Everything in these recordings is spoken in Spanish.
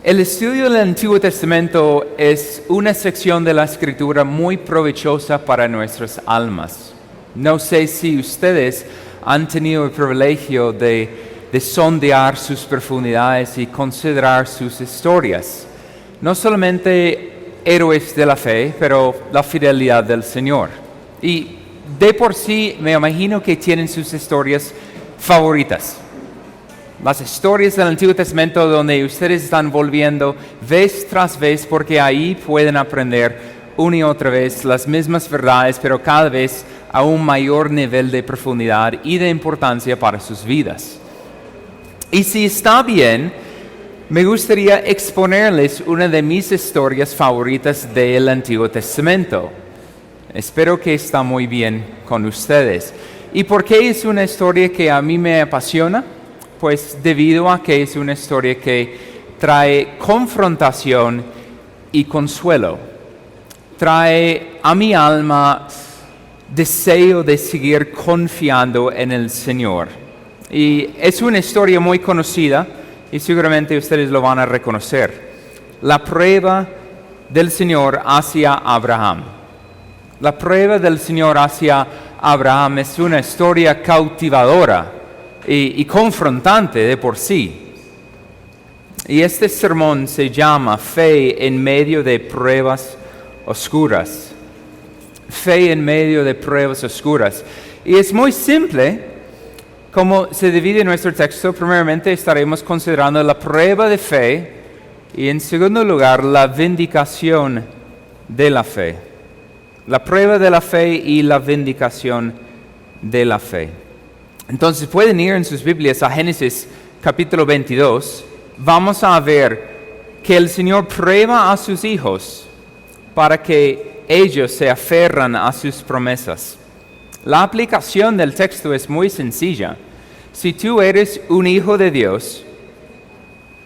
El estudio del Antiguo Testamento es una sección de la Escritura muy provechosa para nuestras almas. No sé si ustedes han tenido el privilegio de sondear sus profundidades y considerar sus historias. No solamente héroes de la fe, pero la fidelidad del Señor. Y de por sí me imagino que tienen sus historias favoritas. Las historias del Antiguo Testamento donde ustedes están volviendo vez tras vez porque ahí pueden aprender una y otra vez las mismas verdades, pero cada vez a un mayor nivel de profundidad y de importancia para sus vidas. Y si está bien, me gustaría exponerles una de mis historias favoritas del Antiguo Testamento. Espero que está muy bien con ustedes. ¿Y por qué es una historia que a mí me apasiona? Pues debido a que es una historia que trae confrontación y consuelo. Trae a mi alma deseo de seguir confiando en el Señor. Y es una historia muy conocida y seguramente ustedes lo van a reconocer. La prueba del Señor hacia Abraham. La prueba del Señor hacia Abraham es una historia cautivadora y confrontante de por sí. Y este sermón se llama Fe en medio de pruebas oscuras. Fe en medio de pruebas oscuras. Y es muy simple como se divide nuestro texto. Primeramente estaremos considerando la prueba de fe y en segundo lugar la vindicación de la fe. La prueba de la fe y la vindicación de la fe. Entonces pueden ir en sus Biblias a Génesis capítulo 22. Vamos a ver que el Señor prueba a sus hijos para que ellos se aferran a sus promesas. La aplicación del texto es muy sencilla. Si tú eres un hijo de Dios,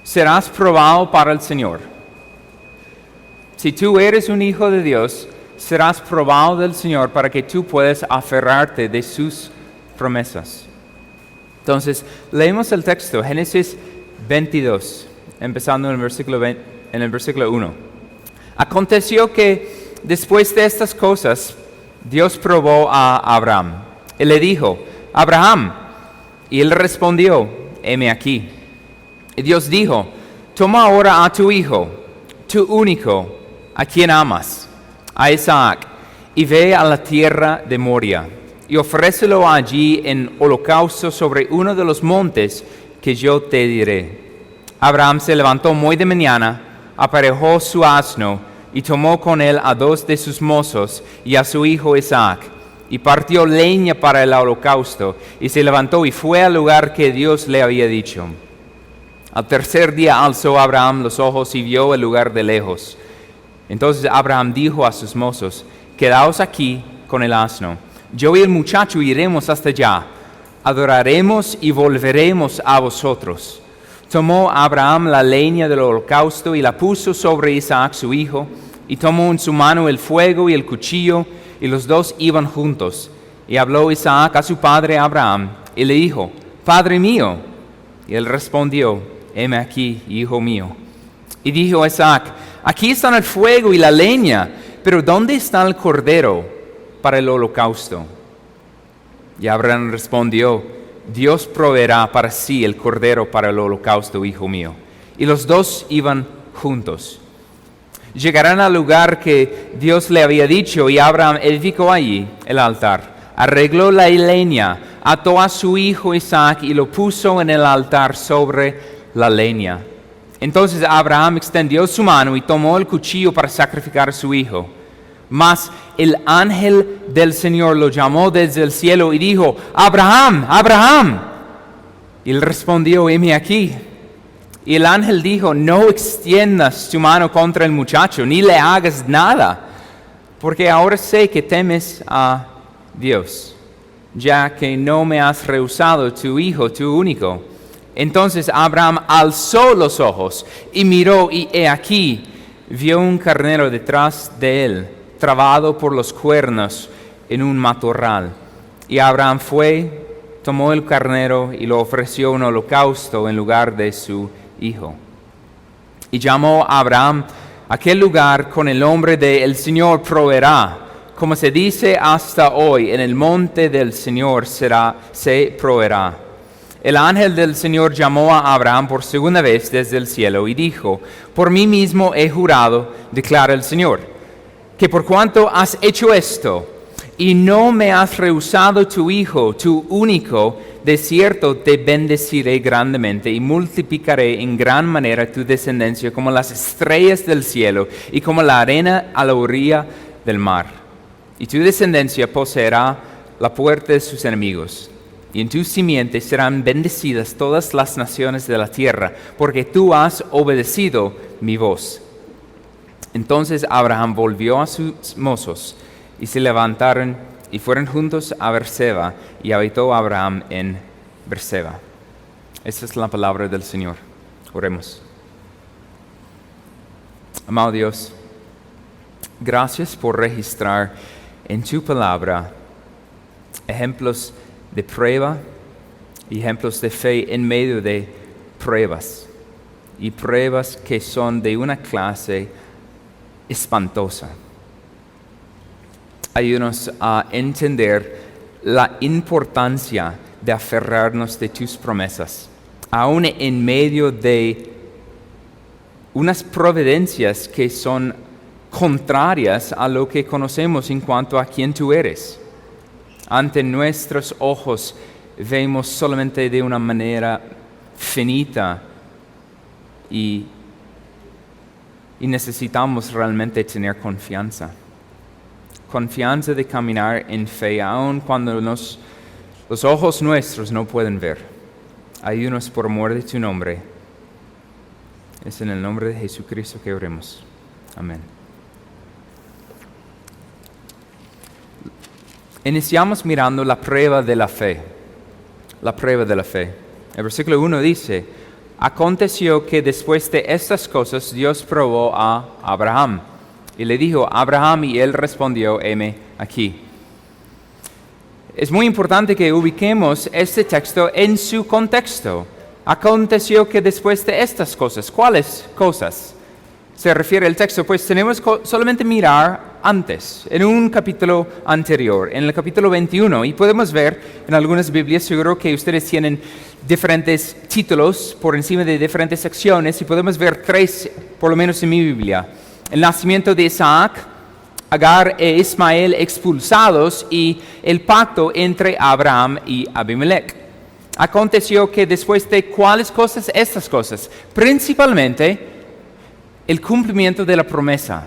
serás probado para el Señor. Si tú eres un hijo de Dios, serás probado del Señor para que tú puedas aferrarte de sus promesas. Entonces, leemos el texto, Génesis 22, empezando en el versículo 1. Aconteció que después de estas cosas, Dios probó a Abraham. Él le dijo, Abraham, y él respondió, heme aquí. Y Dios dijo, toma ahora a tu hijo, tu único, a quien amas, a Isaac, y ve a la tierra de Moria, y ofrécelo allí en holocausto sobre uno de los montes que yo te diré. Abraham se levantó muy de mañana, aparejó su asno, y tomó con él a 2 de sus mozos y a su hijo Isaac, y partió leña para el holocausto, y se levantó y fue al lugar que Dios le había dicho. Al tercer día alzó Abraham los ojos y vio el lugar de lejos. Entonces Abraham dijo a sus mozos, quedaos aquí con el asno. Yo y el muchacho iremos hasta allá, adoraremos y volveremos a vosotros. Tomó Abraham la leña del holocausto y la puso sobre Isaac su hijo, y tomó en su mano el fuego y el cuchillo, y los dos iban juntos. Y habló Isaac a su padre Abraham, y le dijo, Padre mío. Y él respondió, heme aquí, hijo mío. Y dijo Isaac, aquí están el fuego y la leña, pero ¿dónde está el cordero para el holocausto? Y Abraham respondió, Dios proveerá para sí el cordero para el holocausto, hijo mío. Y los dos iban juntos. Llegarán al lugar que Dios le había dicho, y Abraham edificó allí el altar. Arregló la leña, ató a su hijo Isaac y lo puso en el altar sobre la leña. Entonces Abraham extendió su mano y tomó el cuchillo para sacrificar a su hijo. Mas el ángel del Señor lo llamó desde el cielo y dijo, Abraham, Abraham. Y él respondió, heme aquí. Y el ángel dijo, no extiendas tu mano contra el muchacho, ni le hagas nada, porque ahora sé que temes a Dios, ya que no me has rehusado tu hijo, tu único. Entonces Abraham alzó los ojos y miró, y he aquí, vio un carnero detrás de él, trabado por los cuernos en un matorral. Y Abraham fue, tomó el carnero y lo ofreció en holocausto en lugar de su hijo. Y llamó a Abraham aquel lugar con el nombre de El Señor proveerá. Como se dice hasta hoy, en el monte del Señor se proveerá. El ángel del Señor llamó a Abraham por segunda vez desde el cielo y dijo: por mí mismo he jurado, declara el Señor, que por cuanto has hecho esto y no me has rehusado tu hijo, tu único, de cierto te bendeciré grandemente y multiplicaré en gran manera tu descendencia como las estrellas del cielo y como la arena a la orilla del mar. Y tu descendencia poseerá la puerta de sus enemigos. Y en tu simiente serán bendecidas todas las naciones de la tierra, porque tú has obedecido mi voz. Entonces Abraham volvió a sus mozos y se levantaron y fueron juntos a Berseba, y habitó Abraham en Berseba. Esta es la palabra del Señor. Oremos. Amado Dios, gracias por registrar en tu palabra ejemplos de prueba y ejemplos de fe en medio de pruebas, y pruebas que son de una clase espantosa. Ayúdanos a entender la importancia de aferrarnos de tus promesas, aún en medio de unas providencias que son contrarias a lo que conocemos en cuanto a quién tú eres. Ante nuestros ojos vemos solamente de una manera finita y necesitamos realmente tener confianza de caminar en fe, aun cuando los ojos nuestros no pueden ver. Ayúdanos por amor de tu nombre. Es en el nombre de Jesucristo que oremos. Amén. Iniciamos mirando la prueba de la fe. La prueba de la fe. El versículo 1 dice: aconteció que después de estas cosas Dios probó a Abraham. Y le dijo: Abraham, y él respondió: heme aquí. Es muy importante que ubiquemos este texto en su contexto. Aconteció que después de estas cosas. ¿Cuáles cosas se refiere el texto? Pues tenemos solamente mirar antes, en un capítulo anterior, en el capítulo 21. Y podemos ver en algunas Biblias, seguro que ustedes tienen diferentes títulos por encima de diferentes secciones, y podemos ver 3, por lo menos en mi Biblia. El nacimiento de Isaac, Agar e Ismael expulsados, y el pacto entre Abraham y Abimelech. Aconteció que después de ¿cuáles cosas? Estas cosas. Principalmente el cumplimiento de la promesa,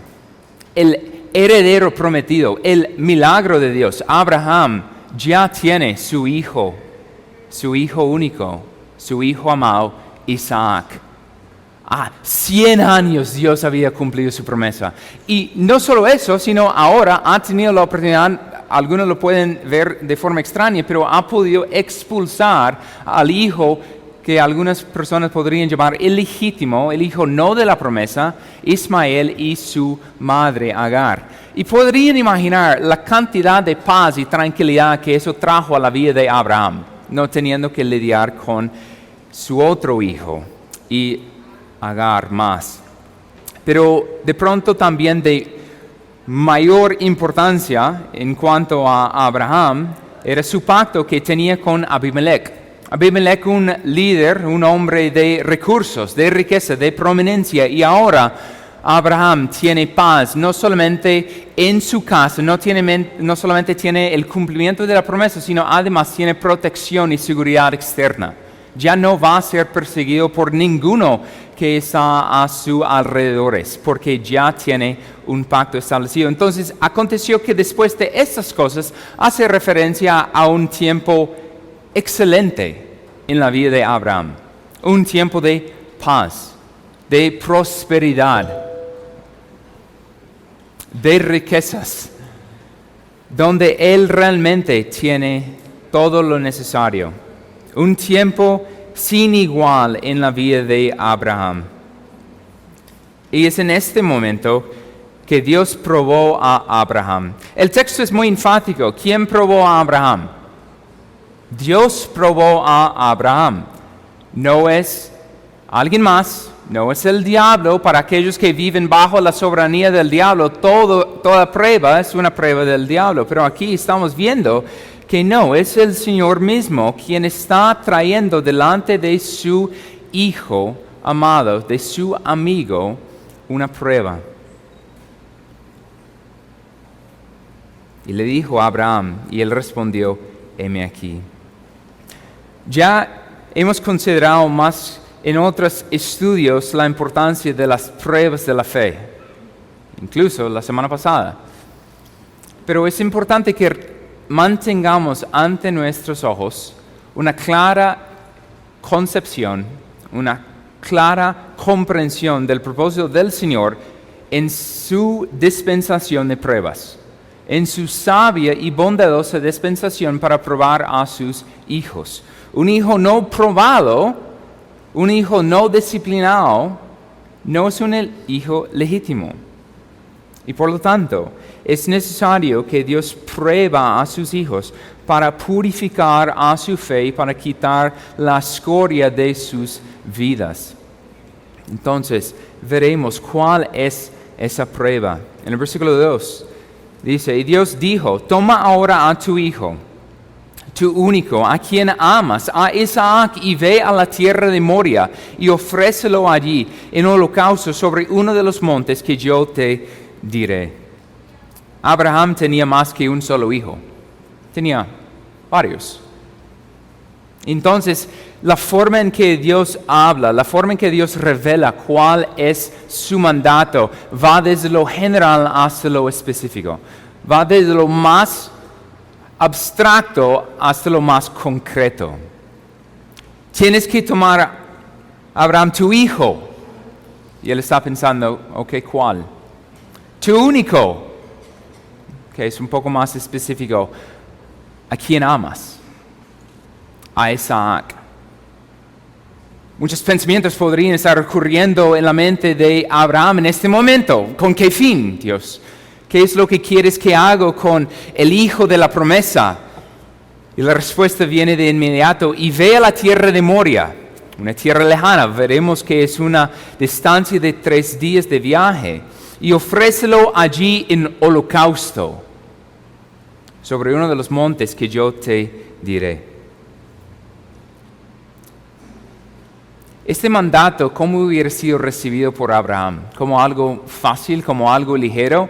el heredero prometido, el milagro de Dios. Abraham ya tiene su hijo único, su hijo amado, Isaac. 100 años Dios había cumplido su promesa. Y no solo eso, sino ahora ha tenido la oportunidad, algunos lo pueden ver de forma extraña, pero ha podido expulsar al hijo que algunas personas podrían llamar ilegítimo, el hijo no de la promesa, Ismael, y su madre Agar. Y podrían imaginar la cantidad de paz y tranquilidad que eso trajo a la vida de Abraham, no teniendo que lidiar con su otro hijo y Agar más. Pero de pronto también de mayor importancia en cuanto a Abraham era su pacto que tenía con Abimelech. Abimelech, un líder, un hombre de recursos, de riqueza, de prominencia, y ahora Abraham tiene paz, no solamente en su casa, no solamente tiene el cumplimiento de la promesa, sino además tiene protección y seguridad externa. Ya no va a ser perseguido por ninguno que está a sus alrededores, porque ya tiene un pacto establecido. Entonces, aconteció que después de estas cosas, hace referencia a un tiempo excelente en la vida de Abraham. Un tiempo de paz, de prosperidad, de riquezas, donde él realmente tiene todo lo necesario. Un tiempo sin igual en la vida de Abraham. Y es en este momento que Dios probó a Abraham. El texto es muy enfático. ¿Quién probó a Abraham? Dios probó a Abraham. No es alguien más, no es el diablo. Para aquellos que viven bajo la soberanía del diablo, toda prueba es una prueba del diablo. Pero aquí estamos viendo que no, es el Señor mismo quien está trayendo delante de su Hijo amado, de su amigo, una prueba. Y le dijo a Abraham, y él respondió, heme aquí. Ya hemos considerado más en otros estudios la importancia de las pruebas de la fe, incluso la semana pasada. Pero es importante que mantengamos ante nuestros ojos una clara concepción, una clara comprensión del propósito del Señor en su dispensación de pruebas, en su sabia y bondadosa dispensación para probar a sus hijos. Un hijo no probado, un hijo no disciplinado, no es un hijo legítimo. Y por lo tanto, es necesario que Dios prueba a sus hijos para purificar a su fe y para quitar la escoria de sus vidas. Entonces, veremos cuál es esa prueba. En el versículo 2 dice, y Dios dijo, toma ahora a tu hijo, tu único, a quien amas, a Isaac, y ve a la tierra de Moria, y ofrécelo allí en holocausto sobre uno de los montes que yo te diré. Abraham tenía más que un solo hijo, tenía varios. Entonces, la forma en que Dios habla, la forma en que Dios revela cuál es su mandato, va desde lo general hasta lo específico. Va desde lo más abstracto hasta lo más concreto. Tienes que tomar, Abraham, tu hijo. Y él está pensando, ok, ¿cuál? Tu único. Ok, es un poco más específico. ¿A quién amas? A Isaac. Muchos pensamientos podrían estar ocurriendo en la mente de Abraham en este momento. ¿Con qué fin, Dios? ¿Qué es lo que quieres que haga con el hijo de la promesa? Y la respuesta viene de inmediato. Y ve a la tierra de Moria, una tierra lejana. Veremos que es una distancia de 3 días de viaje. Y ofrécelo allí en holocausto, sobre uno de los montes que yo te diré. Este mandato, ¿cómo hubiera sido recibido por Abraham? ¿Como algo fácil, como algo ligero,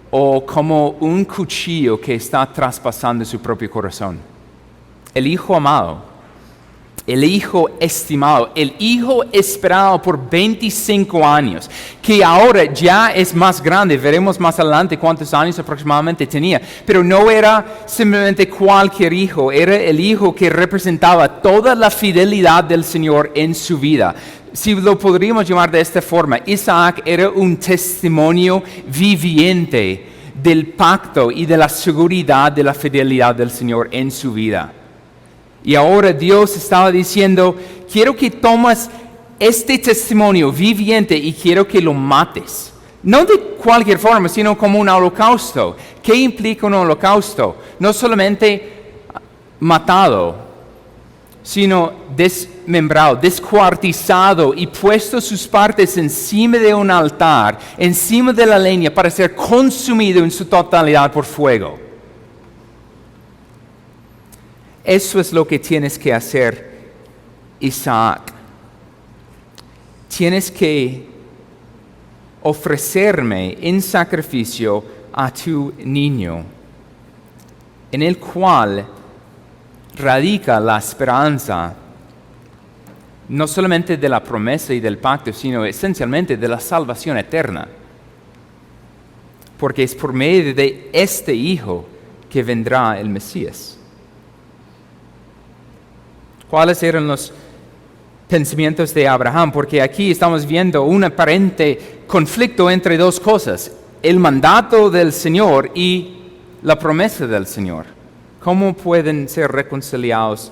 o como un cuchillo que está traspasando su propio corazón? El hijo amado, el hijo estimado, el hijo esperado por 25 años, que ahora ya es más grande, veremos más adelante cuántos años aproximadamente tenía, pero no era simplemente cualquier hijo, era el hijo que representaba toda la fidelidad del Señor en su vida. Si lo podríamos llamar de esta forma, Isaac era un testimonio viviente del pacto y de la seguridad de la fidelidad del Señor en su vida. Y ahora Dios estaba diciendo, quiero que tomes este testimonio viviente y quiero que lo mates. No de cualquier forma, sino como un holocausto. ¿Qué implica un holocausto? No solamente matado, sino desmembrado, descuartizado y puesto sus partes encima de un altar, encima de la leña, para ser consumido en su totalidad por fuego. Eso es lo que tienes que hacer, Isaac. Tienes que ofrecerme en sacrificio a tu niño, en el cual radica la esperanza, no solamente de la promesa y del pacto, sino esencialmente de la salvación eterna. Porque es por medio de este hijo que vendrá el Mesías. ¿Cuáles eran los pensamientos de Abraham? Porque aquí estamos viendo un aparente conflicto entre dos cosas: el mandato del Señor y la promesa del Señor. ¿Cómo pueden ser reconciliados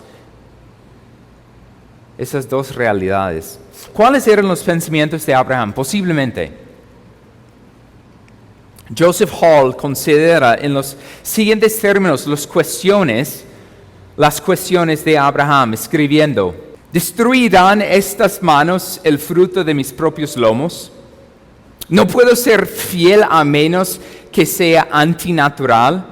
esas dos realidades? ¿Cuáles eran los pensamientos de Abraham? Posiblemente. Joseph Hall considera en los siguientes términos las cuestiones de Abraham, escribiendo: ¿Destruirán estas manos el fruto de mis propios lomos? ¿No puedo ser fiel a menos que sea antinatural?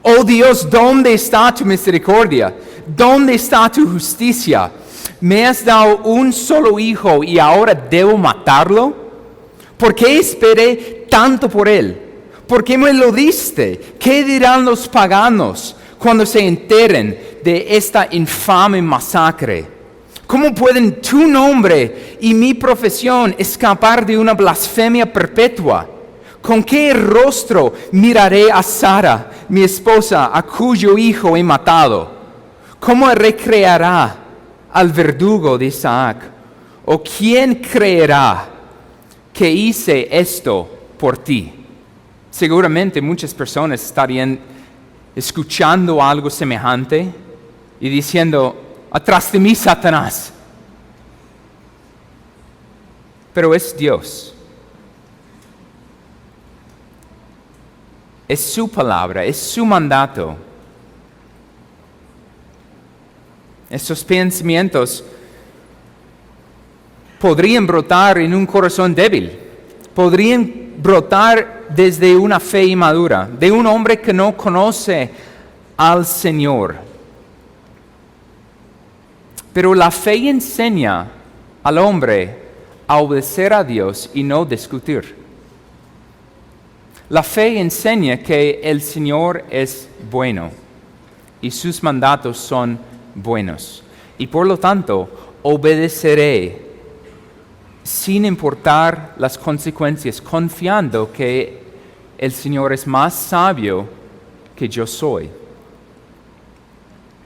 Oh Dios, ¿dónde está tu misericordia? ¿Dónde está tu justicia? ¿Me has dado un solo hijo y ahora debo matarlo? ¿Por qué esperé tanto por él? ¿Por qué me lo diste? ¿Qué dirán los paganos cuando se enteren de esta infame masacre? ¿Cómo pueden tu nombre y mi profesión escapar de una blasfemia perpetua? ¿Con qué rostro miraré a Sara, mi esposa, a cuyo hijo he matado? ¿Cómo recreará al verdugo de Isaac? ¿O quién creerá que hice esto por ti? Seguramente muchas personas estarían escuchando algo semejante y diciendo: atrás de mí, Satanás. Pero es Dios. Es su palabra, es su mandato. Estos pensamientos podrían brotar en un corazón débil. Podrían brotar desde una fe inmadura, de un hombre que no conoce al Señor. Pero la fe enseña al hombre a obedecer a Dios y no discutir. La fe enseña que el Señor es bueno y sus mandatos son buenos. Y por lo tanto, obedeceré sin importar las consecuencias, confiando que el Señor es más sabio que yo soy.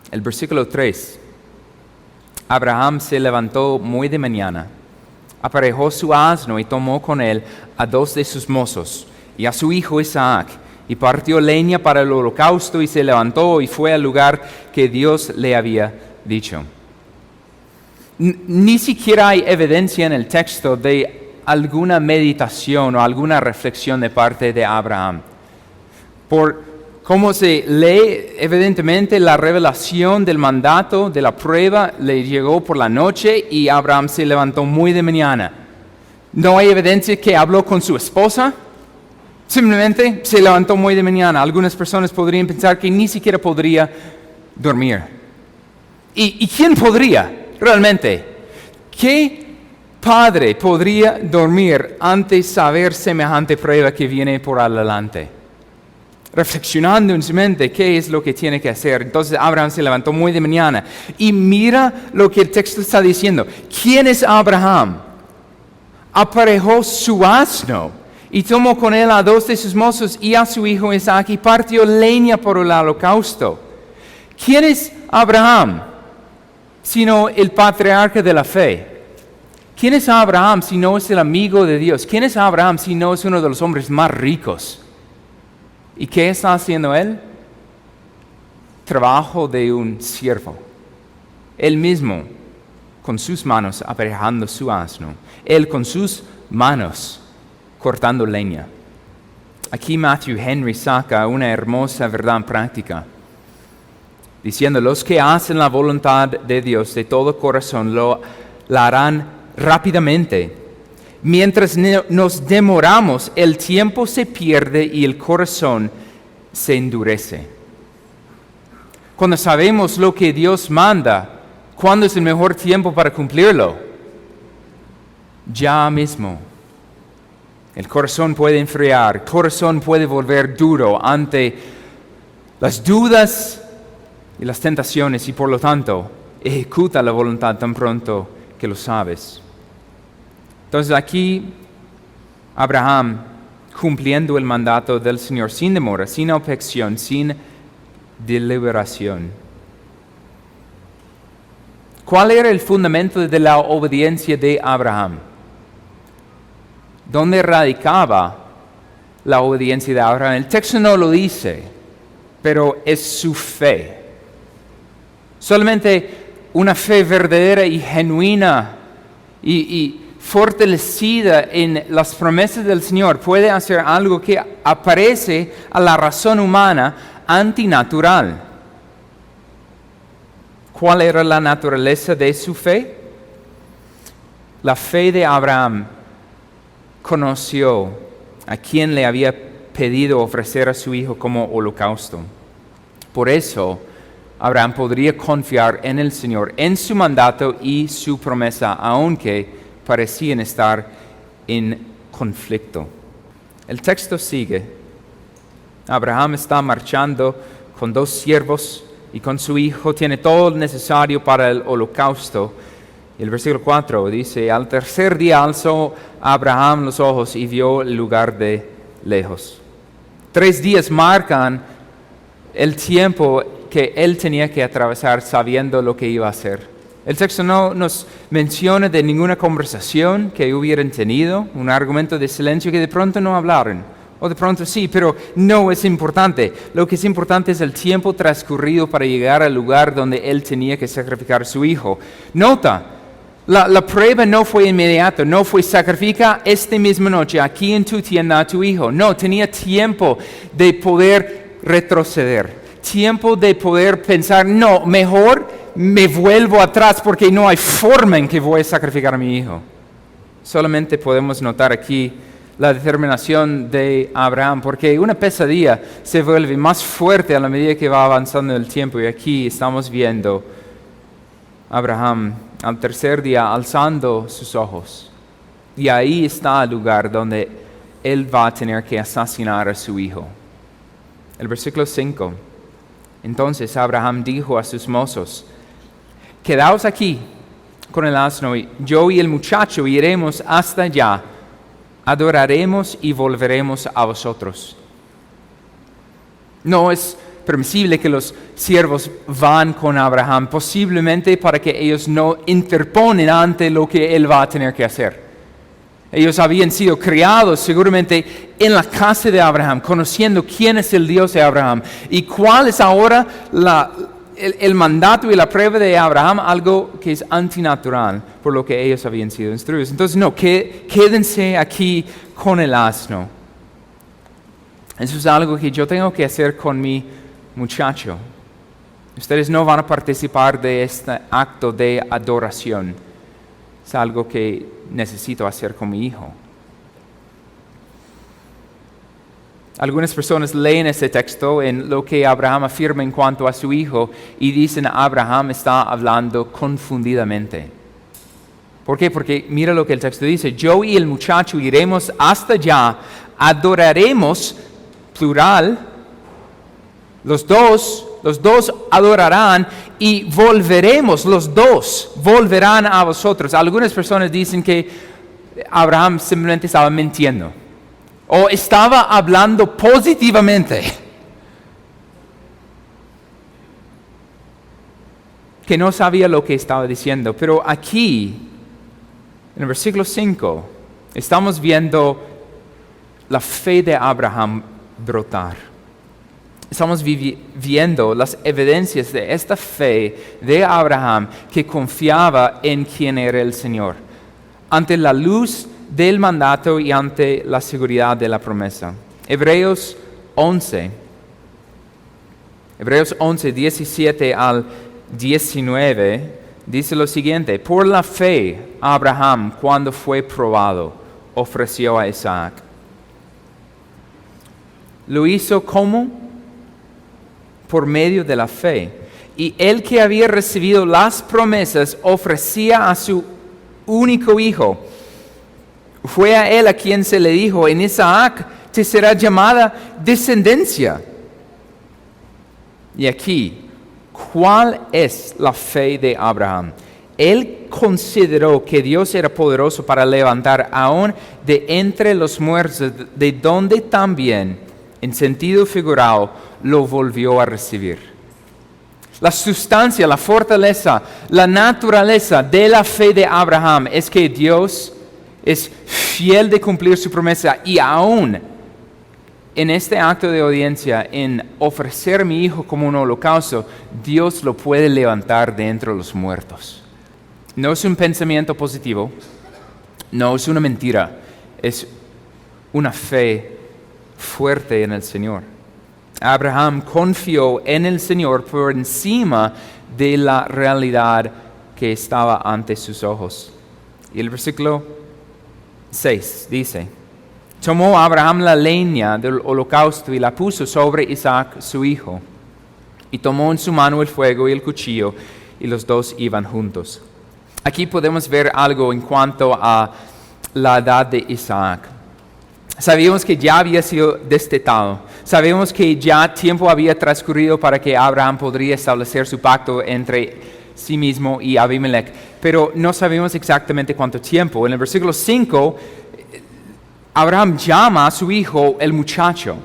El versículo 3. Abraham se levantó muy de mañana, aparejó su asno y tomó con él a 2 de sus mozos y a su hijo Isaac, y partió leña para el holocausto y se levantó y fue al lugar que Dios le había dicho. Ni siquiera hay evidencia en el texto de alguna meditación o alguna reflexión de parte de Abraham. Por cómo se lee, evidentemente la revelación del mandato, de la prueba, le llegó por la noche y Abraham se levantó muy de mañana. No hay evidencia que habló con su esposa, simplemente se levantó muy de mañana. Algunas personas podrían pensar que ni siquiera podría dormir. ¿Y quién podría realmente? ¿Qué padre podría dormir antes de saber semejante prueba que viene por adelante? Reflexionando en su mente qué es lo que tiene que hacer. Entonces Abraham se levantó muy de mañana. Y mira lo que el texto está diciendo. ¿Quién es Abraham? Aparejó su asno y tomó con él a 2 de sus mozos y a su hijo Isaac y partió leña por el holocausto. ¿Quién es Abraham? Sino el patriarca de la fe. ¿Quién es Abraham si no es el amigo de Dios? ¿Quién es Abraham si no es uno de los hombres más ricos? ¿Y qué está haciendo él? Trabajo de un siervo. Él mismo, con sus manos aparejando su asno. Él con sus manos cortando leña. Aquí Matthew Henry saca una hermosa verdad práctica, diciendo: los que hacen la voluntad de Dios de todo corazón la harán rápidamente. Mientras nos demoramos, el tiempo se pierde y el corazón se endurece. Cuando sabemos lo que Dios manda, ¿cuándo es el mejor tiempo para cumplirlo? Ya mismo. El corazón puede enfriar, el corazón puede volver duro ante las dudas y las tentaciones, y por lo tanto, ejecuta la voluntad tan pronto que lo sabes. Entonces aquí Abraham, cumpliendo el mandato del Señor sin demora, sin objeción, sin deliberación. ¿Cuál era el fundamento de la obediencia de Abraham? ¿Dónde radicaba la obediencia de Abraham? El texto no lo dice, pero es su fe. Solamente una fe verdadera y genuina y fortalecida en las promesas del Señor puede hacer algo que aparece a la razón humana antinatural. ¿Cuál era la naturaleza de su fe? La fe de Abraham conoció a quien le había pedido ofrecer a su hijo como holocausto. Por eso, Abraham podría confiar en el Señor, en su mandato y su promesa, aunque parecían estar en conflicto. El texto sigue. Abraham está marchando con 2 siervos y con su hijo, tiene todo lo necesario para el holocausto. El versículo 4 dice, al tercer día alzó Abraham los ojos y vio el lugar de lejos. 3 días marcan el tiempo que él tenía que atravesar sabiendo lo que iba a hacer. El texto no nos menciona de ninguna conversación que hubieran tenido, un argumento de silencio que de pronto no hablaron, o de pronto sí, pero no es importante. Lo que es importante es el tiempo transcurrido para llegar al lugar donde él tenía que sacrificar a su hijo. Nota, la prueba no fue inmediata, no fue sacrifica esta misma noche aquí en tu tienda a tu hijo. No, tenía tiempo de poder retroceder, tiempo de poder pensar, no, mejor me vuelvo atrás porque no hay forma en que voy a sacrificar a mi hijo. Solamente podemos notar aquí la determinación de Abraham, porque una pesadilla se vuelve más fuerte a la medida que va avanzando el tiempo, y aquí estamos viendo a Abraham al tercer día alzando sus ojos, y ahí está el lugar donde él va a tener que asesinar a su hijo. El versículo 5. Entonces Abraham dijo a sus mozos, quedaos aquí con el asno, y yo y el muchacho iremos hasta allá, adoraremos y volveremos a vosotros. No es permisible que los siervos van con Abraham, posiblemente para que ellos no interponen ante lo que él va a tener que hacer. Ellos habían sido criados seguramente en la casa de Abraham, conociendo quién es el Dios de Abraham y cuál es ahora el mandato y la prueba de Abraham, algo que es antinatural por lo que ellos habían sido instruidos. Entonces, no, quédense aquí con el asno. Eso es algo que yo tengo que hacer con mi muchacho. Ustedes no van a participar de este acto de adoración. Es algo que necesito hacer con mi hijo. Algunas personas leen este texto en lo que Abraham afirma en cuanto a su hijo y dicen Abraham está hablando confundidamente. ¿Por qué? Porque mira lo que el texto dice, yo y el muchacho iremos hasta allá, adoraremos, plural, los dos adorarán y volveremos, los dos volverán a vosotros. Algunas personas dicen que Abraham simplemente estaba mintiendo o estaba hablando positivamente, que no sabía lo que estaba diciendo. Pero aquí, en el versículo 5, estamos viendo la fe de Abraham brotar. Estamos viendo las evidencias de esta fe de Abraham que confiaba en quién era el Señor, ante la luz del mandato y ante la seguridad de la promesa. Hebreos 11, 17 al 19, dice lo siguiente, por la fe Abraham, cuando fue probado, ofreció a Isaac. Lo hizo ¿cómo? Por medio de la fe. Y el que había recibido las promesas ofrecía a su único hijo. Fue a él a quien se le dijo, en Isaac te será llamada descendencia. Y aquí, ¿cuál es la fe de Abraham? Él consideró que Dios era poderoso para levantar aún de entre los muertos, de donde también, en sentido figurado, lo volvió a recibir. La sustancia, la fortaleza, la naturaleza de la fe de Abraham es que Dios es fiel de cumplir su promesa, y aún en este acto de obediencia, en ofrecer a mi hijo como un holocausto, Dios lo puede levantar de entre los muertos. No es un pensamiento positivo, no es una mentira, es una fe fuerte en el Señor. Abraham confió en el Señor por encima de la realidad que estaba ante sus ojos. Y el versículo 6 dice, tomó Abraham la leña del holocausto y la puso sobre Isaac su hijo. Y tomó en su mano el fuego y el cuchillo, y los dos iban juntos. Aquí podemos ver algo en cuanto a la edad de Isaac. Sabíamos que ya había sido destetado. Sabemos que ya tiempo había transcurrido para que Abraham podría establecer su pacto entre sí mismo y Abimelech. Pero no sabemos exactamente cuánto tiempo. En el versículo 5, Abraham llama a su hijo el muchacho.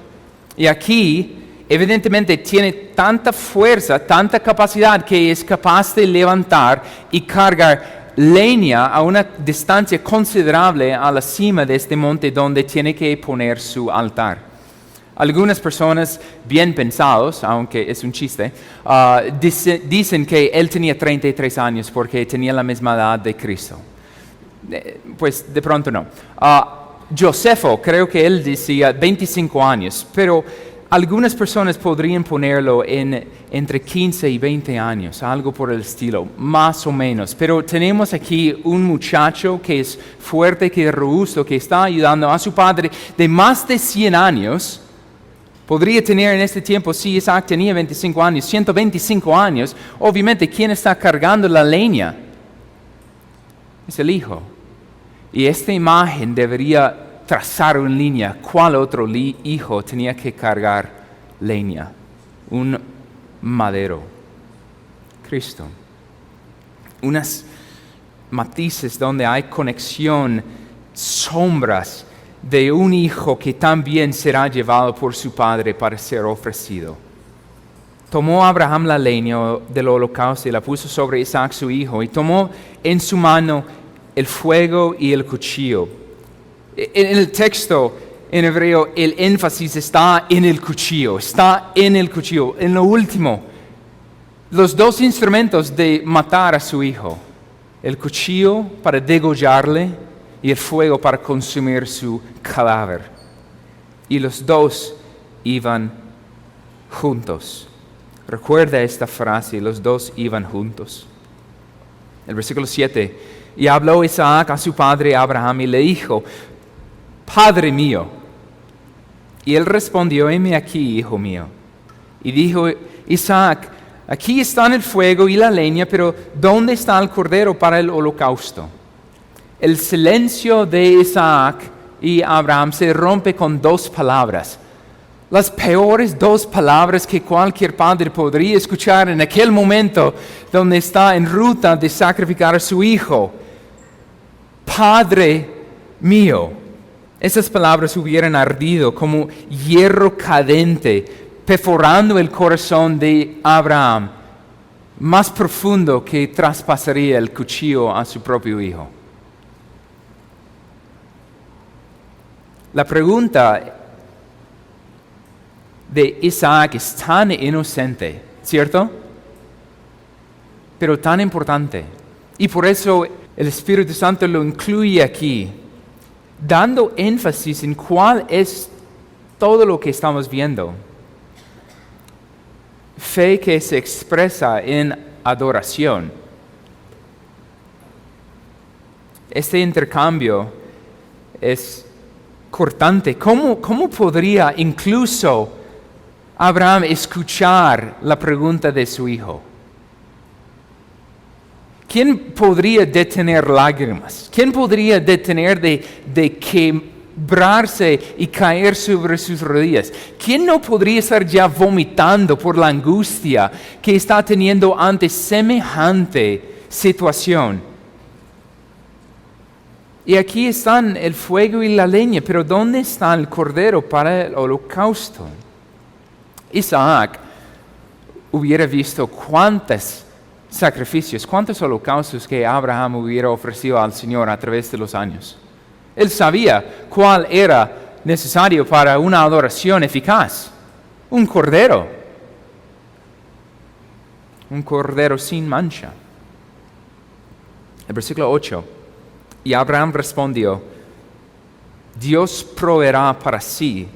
Y aquí, evidentemente, tiene tanta fuerza, tanta capacidad que es capaz de levantar y cargar leña a una distancia considerable a la cima de este monte donde tiene que poner su altar. Algunas personas bien pensados, aunque es un chiste, dicen que él tenía 33 años porque tenía la misma edad de Cristo. Pues de pronto no. Josefo, creo que él decía 25 años, pero algunas personas podrían ponerlo entre 15 y 20 años, algo por el estilo, más o menos. Pero tenemos aquí un muchacho que es fuerte, que es robusto, que está ayudando a su padre de más de 100 años. Podría tener en este tiempo, si Isaac tenía 25 años, 125 años. Obviamente, ¿quién está cargando la leña? Es el hijo. Y esta imagen debería trazar una línea. ¿Cuál otro hijo tenía que cargar leña? Un madero. Cristo. Unas matices donde hay conexión, sombras de un hijo que también será llevado por su padre para ser ofrecido. Tomó Abraham la leña del holocausto y la puso sobre Isaac su hijo, y tomó en su mano el fuego y el cuchillo. En el texto en hebreo el énfasis está en el cuchillo, en lo último. Los dos instrumentos de matar a su hijo, el cuchillo para degollarle y el fuego para consumir su cadáver. Y los dos iban juntos. Recuerda esta frase, los dos iban juntos. El versículo 7, y habló Isaac a su padre Abraham y le dijo, Padre mío. Y él respondió, heme aquí, hijo mío. Y dijo Isaac, aquí están el fuego y la leña, pero ¿dónde está el cordero para el holocausto? El silencio de Isaac y Abraham se rompe con dos palabras. Las peores dos palabras que cualquier padre podría escuchar en aquel momento donde está en ruta de sacrificar a su hijo. Padre mío. Esas palabras hubieran ardido como hierro cadente, perforando el corazón de Abraham, más profundo que traspasaría el cuchillo a su propio hijo. La pregunta de Isaac es tan inocente, ¿cierto? Pero tan importante. Y por eso el Espíritu Santo lo incluye aquí, dando énfasis en cuál es todo lo que estamos viendo. Fe que se expresa en adoración. Este intercambio es cortante. ¿Cómo podría incluso Abraham escuchar la pregunta de su hijo? ¿Quién podría detener lágrimas? ¿Quién podría detener de quebrarse y caer sobre sus rodillas? ¿Quién no podría estar ya vomitando por la angustia que está teniendo ante semejante situación? Y aquí están el fuego y la leña, pero ¿dónde está el cordero para el holocausto? Isaac hubiera visto cuántos sacrificios, cuántos holocaustos que Abraham hubiera ofrecido al Señor a través de los años. Él sabía cuál era necesario para una adoración eficaz. Un cordero sin mancha. El versículo 8. Y Abraham respondió, Dios proveerá para sí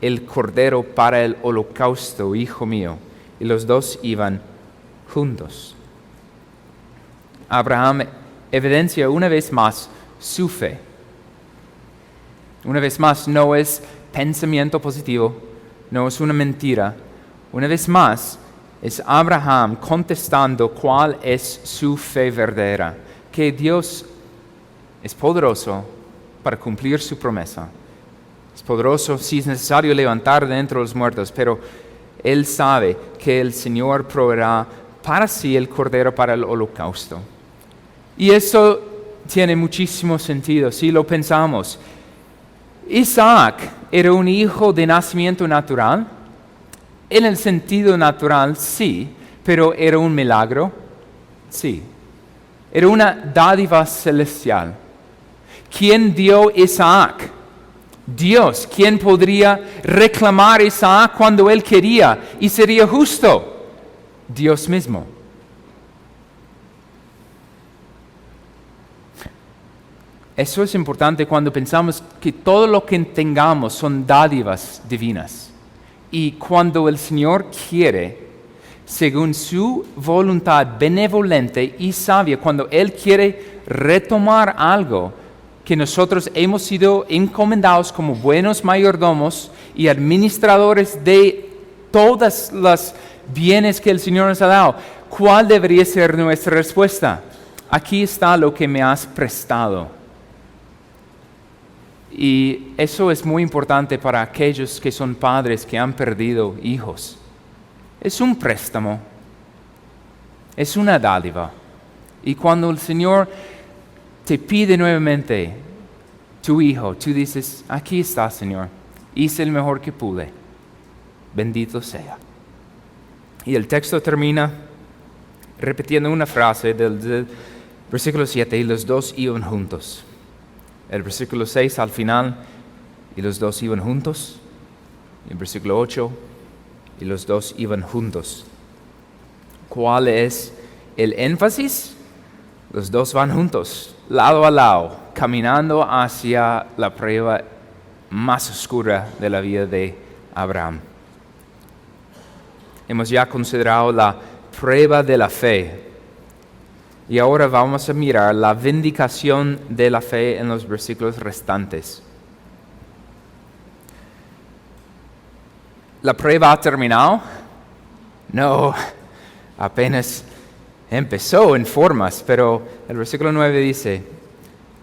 el cordero para el holocausto, hijo mío. Y los dos iban juntos. Abraham evidencia una vez más su fe. Una vez más, no es pensamiento positivo, no es una mentira. Una vez más, es Abraham contestando cuál es su fe verdadera, que Dios es poderoso para cumplir su promesa. Es poderoso si es necesario levantar de entre los muertos, pero Él sabe que el Señor proveerá para sí el cordero para el holocausto. Y eso tiene muchísimo sentido si lo pensamos. Isaac era un hijo de nacimiento natural. En el sentido natural, sí, pero ¿era un milagro? Sí. Era una dádiva celestial. ¿Quién dio Isaac? Dios. ¿Quién podría reclamar a Isaac cuando él quería y sería justo? Dios mismo. Eso es importante cuando pensamos que todo lo que tengamos son dádivas divinas. Y cuando el Señor quiere, según su voluntad benevolente y sabia, cuando Él quiere retomar algo que nosotros hemos sido encomendados como buenos mayordomos y administradores de todos los bienes que el Señor nos ha dado, ¿cuál debería ser nuestra respuesta? Aquí está lo que me has prestado. Y eso es muy importante para aquellos que son padres que han perdido hijos. Es un préstamo, es una dádiva. Y cuando el Señor te pide nuevamente tu hijo, tú dices, aquí está, Señor, hice el mejor que pude, bendito sea. Y el texto termina repitiendo una frase del versículo 7, y los dos iban juntos. El versículo 6 al final, y los dos iban juntos. El versículo 8, y los dos iban juntos. ¿Cuál es el énfasis? Los dos van juntos, lado a lado, caminando hacia la prueba más oscura de la vida de Abraham. Hemos ya considerado la prueba de la fe. Y ahora vamos a mirar la vindicación de la fe en los versículos restantes. ¿La prueba ha terminado? No, apenas empezó en formas, pero el versículo 9 dice,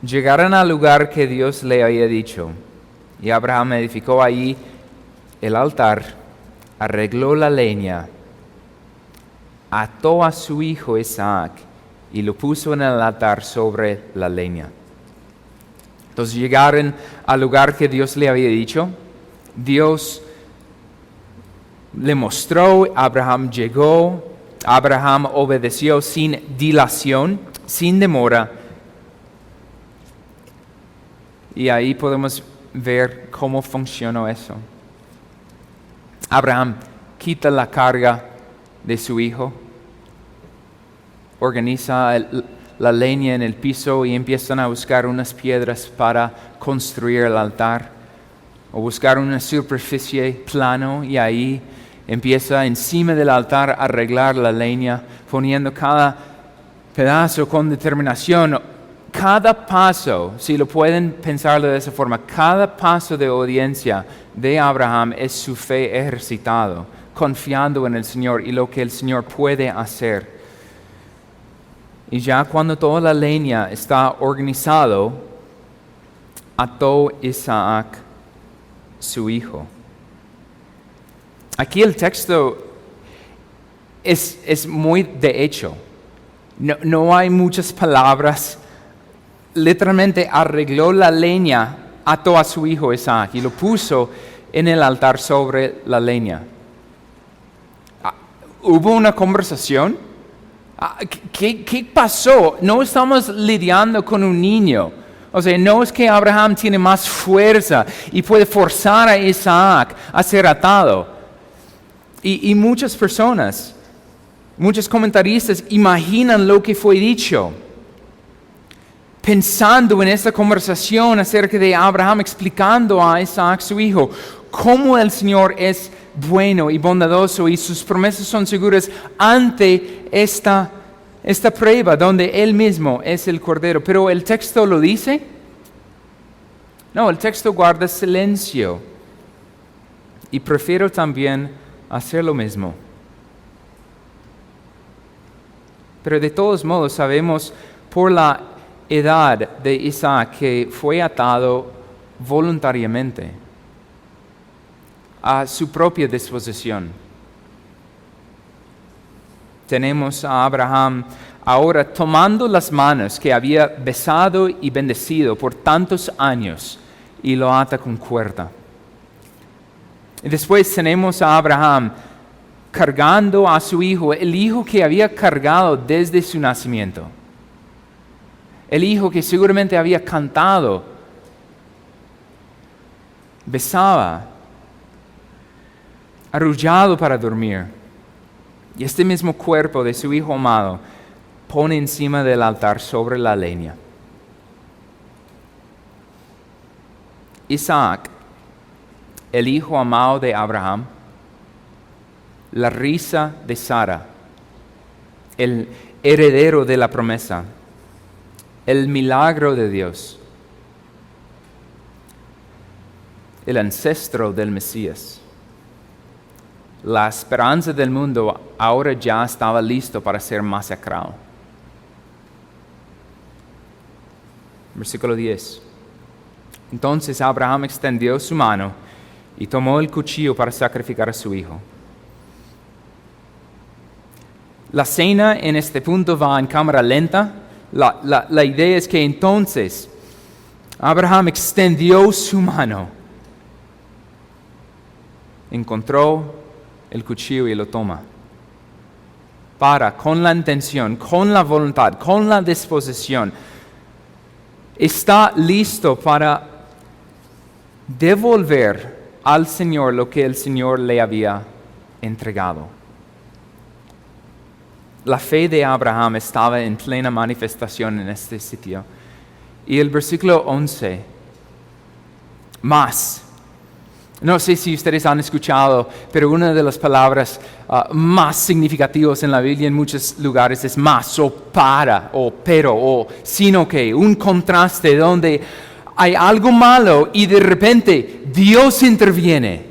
llegaron al lugar que Dios le había dicho, y Abraham edificó allí el altar, arregló la leña, ató a su hijo Isaac, y lo puso en el altar sobre la leña. Entonces llegaron al lugar que Dios le había dicho. Dios le mostró, Abraham llegó, Abraham obedeció sin dilación, sin demora. Y ahí podemos ver cómo funcionó eso. Abraham quita la carga de su hijo, organiza la leña en el piso y empiezan a buscar unas piedras para construir el altar, o buscar una superficie plano, y ahí empieza encima del altar a arreglar la leña, poniendo cada pedazo con determinación. Cada paso, si lo pueden pensarlo de esa forma, cada paso de obediencia de Abraham es su fe ejercitado, confiando en el Señor y lo que el Señor puede hacer. Y ya cuando toda la leña está organizado, ató Isaac su hijo. Aquí el texto es muy de hecho. No hay muchas palabras. Literalmente arregló la leña, ató a su hijo Isaac y lo puso en el altar sobre la leña. ¿Hubo una conversación? ¿Qué pasó? No estamos lidiando con un niño. O sea, no es que Abraham tiene más fuerza y puede forzar a Isaac a ser atado. Y muchas personas, muchos comentaristas imaginan lo que fue dicho, pensando en esta conversación acerca de Abraham explicando a Isaac, su hijo, cómo el Señor es bueno y bondadoso y sus promesas son seguras ante esta prueba donde Él mismo es el Cordero. Pero ¿el texto lo dice? No, el texto guarda silencio. Y prefiero también hacer lo mismo. Pero de todos modos sabemos por la edad de Isaac que fue atado voluntariamente a su propia disposición. Tenemos a Abraham ahora tomando las manos que había besado y bendecido por tantos años y lo ata con cuerda. Y después tenemos a Abraham cargando a su hijo, el hijo que había cargado desde su nacimiento. El hijo que seguramente había cantado, besaba, arrullado para dormir. Y este mismo cuerpo de su hijo amado pone encima del altar sobre la leña. Isaac, el hijo amado de Abraham, la risa de Sara, el heredero de la promesa, el milagro de Dios, el ancestro del Mesías. La esperanza del mundo ahora ya estaba listo para ser masacrado. Versículo 10. Entonces Abraham extendió su mano y tomó el cuchillo para sacrificar a su hijo. La escena en este punto va en cámara lenta. La idea es que entonces Abraham extendió su mano, encontró el cuchillo y lo toma. Con la intención, con la voluntad, con la disposición. Está listo para devolver al Señor lo que el Señor le había entregado. La fe de Abraham estaba en plena manifestación en este sitio. Y el versículo 11, más. No sé si ustedes han escuchado, pero una de las palabras más significativas en la Biblia en muchos lugares es más, o para, o pero, o sino que, un contraste donde hay algo malo y de repente Dios interviene.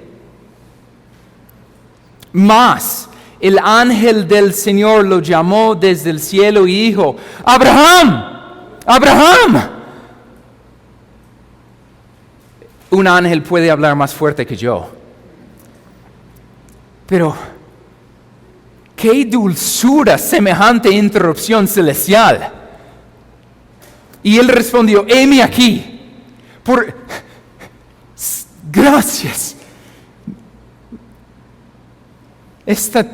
Más. El ángel del Señor lo llamó desde el cielo y dijo, ¡Abraham! ¡Abraham! Un ángel puede hablar más fuerte que yo. Pero, ¡qué dulzura semejante interrupción celestial! Y él respondió, heme aquí. Gracias. Esta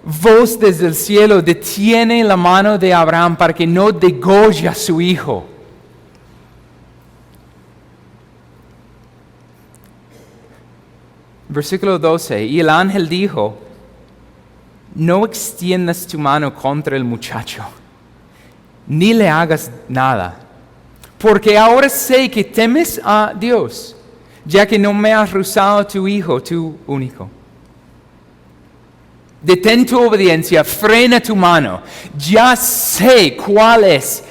voz desde el cielo detiene la mano de Abraham para que no degolle a su hijo. Versículo 12, y el ángel dijo, no extiendas tu mano contra el muchacho, ni le hagas nada, porque ahora sé que temes a Dios, ya que no me has rehusado tu hijo, tu único. Detén tu obediencia, frena tu mano. Ya sé cuál es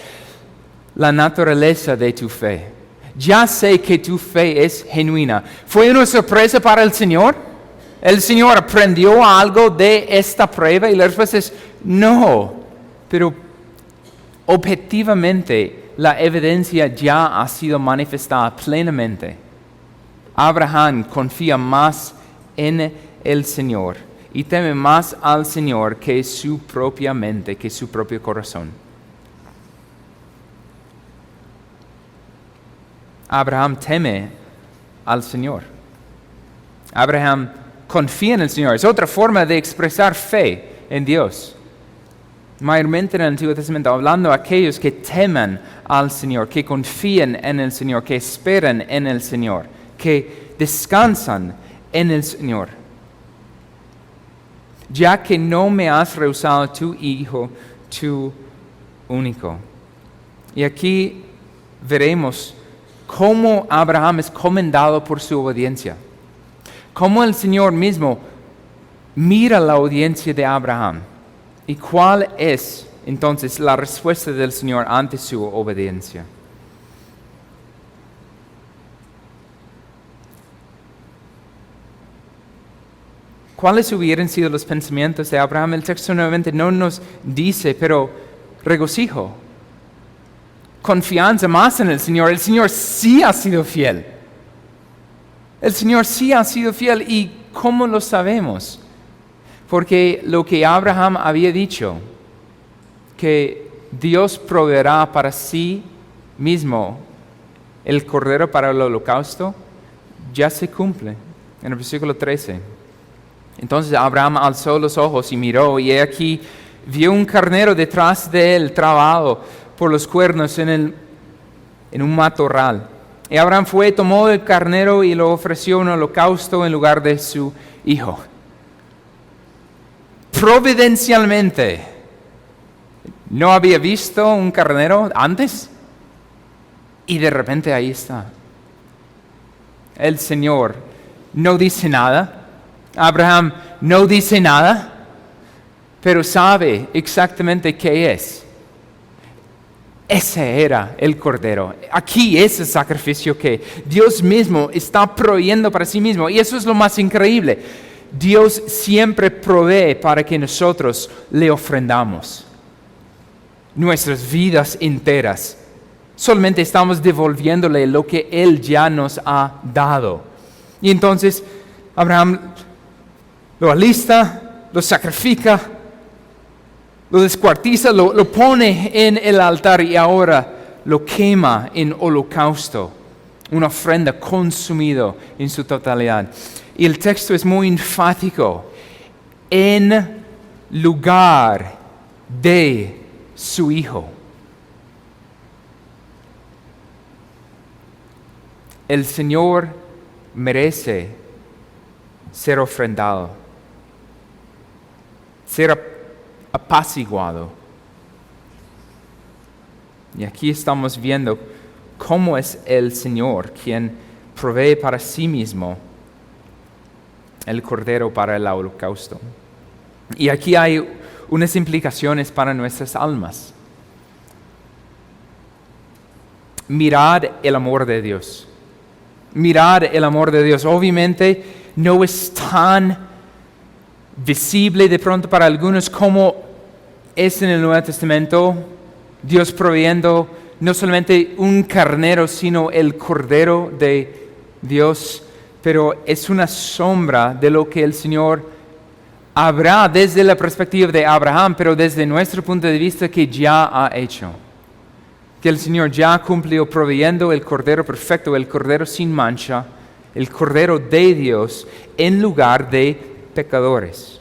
la naturaleza de tu fe. Ya sé que tu fe es genuina. ¿Fue una sorpresa para el Señor? ¿El Señor aprendió algo de esta prueba? Y la respuesta es no. Pero objetivamente la evidencia ya ha sido manifestada plenamente. Abraham confía más en el Señor y teme más al Señor que su propia mente, que su propio corazón. Abraham teme al Señor. Abraham confía en el Señor. Es otra forma de expresar fe en Dios. Mayormente en el Antiguo Testamento, hablando a aquellos que temen al Señor, que confían en el Señor, que esperan en el Señor, que descansan en el Señor. Ya que no me has rehusado tu hijo, tu único. Y aquí veremos cómo Abraham es comendado por su obediencia. Cómo el Señor mismo mira la obediencia de Abraham. Y cuál es entonces la respuesta del Señor ante su obediencia. ¿Cuáles hubieran sido los pensamientos de Abraham? El texto nuevamente no nos dice, pero regocijo, confianza más en el Señor. El Señor sí ha sido fiel. El Señor sí ha sido fiel. ¿Y cómo lo sabemos? Porque lo que Abraham había dicho, que Dios proveerá para sí mismo el cordero para el holocausto, ya se cumple en el versículo 13. Entonces Abraham alzó los ojos y miró, y he aquí vio un carnero detrás de él, trabado por los cuernos en un matorral. Y Abraham fue, tomó el carnero y lo ofreció en holocausto en lugar de su hijo. Providencialmente, ¿no había visto un carnero antes? Y de repente ahí está. El Señor no dice nada. Abraham no dice nada, pero sabe exactamente qué es. Ese era el cordero. Aquí es el sacrificio que Dios mismo está proveyendo para sí mismo. Y eso es lo más increíble. Dios siempre provee para que nosotros le ofrendamos nuestras vidas enteras. Solamente estamos devolviéndole lo que Él ya nos ha dado. Y entonces Abraham lo alista, lo sacrifica, lo descuartiza, lo pone en el altar y ahora lo quema en holocausto, una ofrenda consumida en su totalidad. Y el texto es muy enfático, en lugar de su hijo. El Señor merece ser ofrendado, ser apaciguado. Y aquí estamos viendo cómo es el Señor quien provee para sí mismo el cordero para el holocausto. Y aquí hay unas implicaciones para nuestras almas. Mirad el amor de Dios. Mirad el amor de Dios. Obviamente no es tan visible de pronto para algunos como es en el Nuevo Testamento, Dios proveyendo no solamente un carnero, sino el cordero de Dios, pero es una sombra de lo que el Señor habrá desde la perspectiva de Abraham, pero desde nuestro punto de vista que ya ha hecho. Que el Señor ya cumplió proveyendo el cordero perfecto, el cordero sin mancha, el cordero de Dios en lugar de pecadores.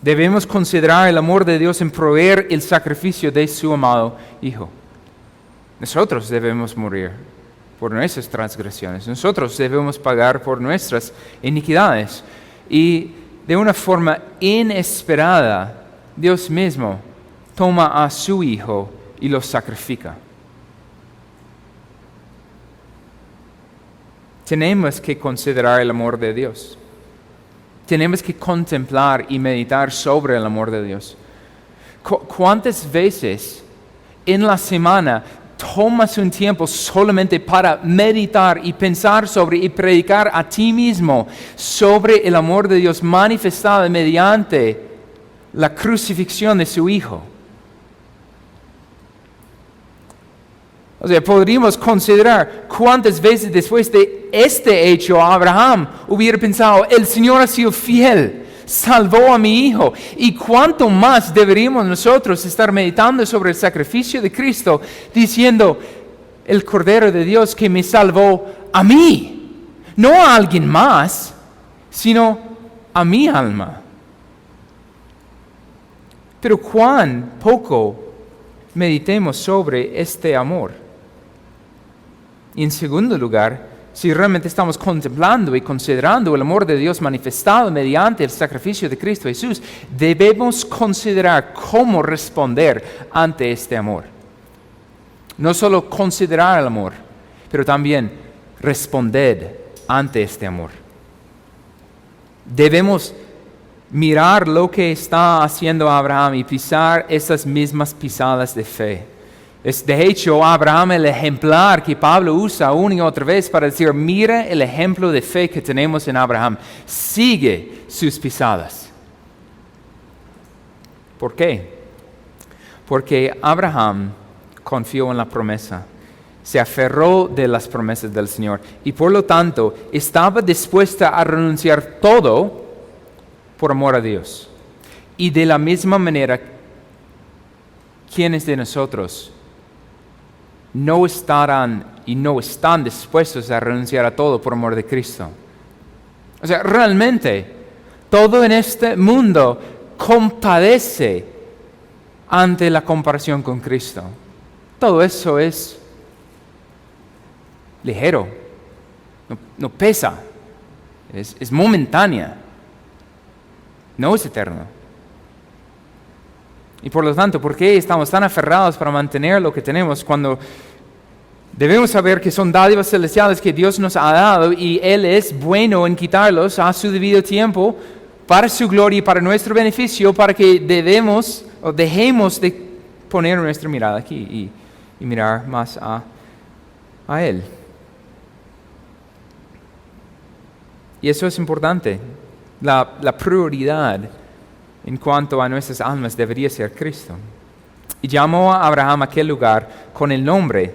Debemos considerar el amor de Dios en proveer el sacrificio de su amado Hijo. Nosotros debemos morir por nuestras transgresiones. Nosotros debemos pagar por nuestras iniquidades. Y de una forma inesperada, Dios mismo toma a su Hijo y lo sacrifica. Tenemos que considerar el amor de Dios. Tenemos que contemplar y meditar sobre el amor de Dios. ¿Cuántas veces en la semana tomas un tiempo solamente para meditar y pensar sobre y predicar a ti mismo sobre el amor de Dios manifestado mediante la crucifixión de su Hijo? O sea, podríamos considerar cuántas veces después de este hecho Abraham hubiera pensado, el Señor ha sido fiel, salvó a mi hijo. Y cuánto más deberíamos nosotros estar meditando sobre el sacrificio de Cristo, diciendo, el Cordero de Dios que me salvó a mí, no a alguien más, sino a mi alma. Pero cuán poco meditemos sobre este amor. Y en segundo lugar, si realmente estamos contemplando y considerando el amor de Dios manifestado mediante el sacrificio de Cristo Jesús, debemos considerar cómo responder ante este amor. No solo considerar el amor, pero también responder ante este amor. Debemos mirar lo que está haciendo Abraham y pisar esas mismas pisadas de fe. Es de hecho Abraham el ejemplar que Pablo usa una y otra vez para decir, mira el ejemplo de fe que tenemos en Abraham, sigue sus pisadas. ¿Por qué? Porque Abraham confió en la promesa, se aferró de las promesas del Señor y por lo tanto estaba dispuesta a renunciar todo por amor a Dios. Y de la misma manera, ¿quiénes de nosotros no estarán y no están dispuestos a renunciar a todo por amor de Cristo? O sea, realmente, todo en este mundo compadece ante la comparación con Cristo. Todo eso es ligero, no pesa, es momentánea, no es eterno. Y por lo tanto, ¿por qué estamos tan aferrados para mantener lo que tenemos cuando debemos saber que son dádivas celestiales que Dios nos ha dado y Él es bueno en quitarlos a su debido tiempo para su gloria y para nuestro beneficio, para que dejemos de poner nuestra mirada aquí y mirar más a Él? Y eso es importante. La prioridad en cuanto a nuestras almas debería ser Cristo. Y llamó a Abraham a aquel lugar con el nombre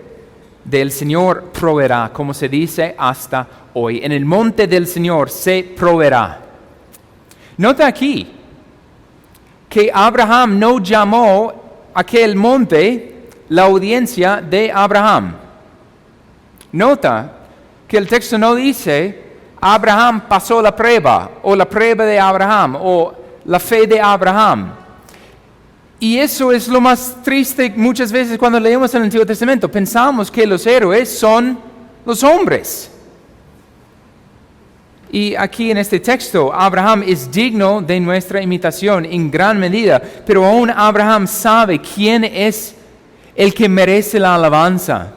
del Señor proveerá, como se dice hasta hoy. En el monte del Señor se proveerá. Nota aquí que Abraham no llamó aquel monte la audiencia de Abraham. Nota que el texto no dice Abraham pasó la prueba, o la prueba de Abraham, o la fe de Abraham. Y eso es lo más triste muchas veces cuando leemos el Antiguo Testamento. Pensamos que los héroes son los hombres. Y aquí en este texto, Abraham es digno de nuestra imitación en gran medida, pero aún Abraham sabe quién es el que merece la alabanza.